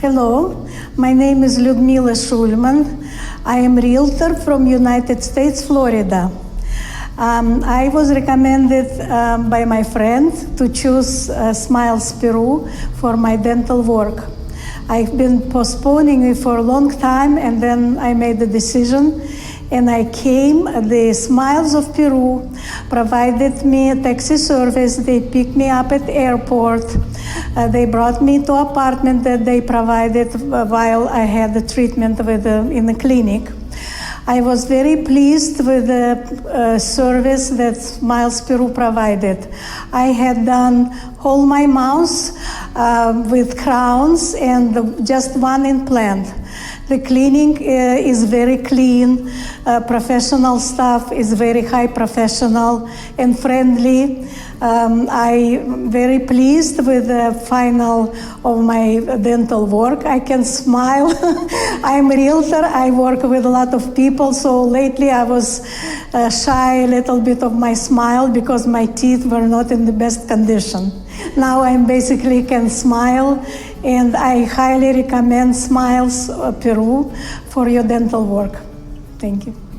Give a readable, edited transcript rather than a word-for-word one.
Hello, my name is Lyudmila Shulman. I am realtor from United States, Florida. I was recommended by my friend to choose Smiles Peru for my dental work. I've been postponing it for a long time, and then I made the decision, and I came. The Smiles of Peru provided me a taxi service. They picked me up at the airport. They brought me to an apartment that they provided while I had the treatment in the clinic. I was very pleased with the service that Smiles Peru provided. I had done all my mouths with crowns and just one implant. The clinic is very clean. Professional staff is very high professional and friendly. I'm very pleased with the final of my dental work. I can smile. I'm a realtor. I work with a lot of people, so lately I was shy a little bit of my smile because my teeth were not in the best condition. Now I basically can smile, and I highly recommend Smiles Peru for your dental work. Thank you.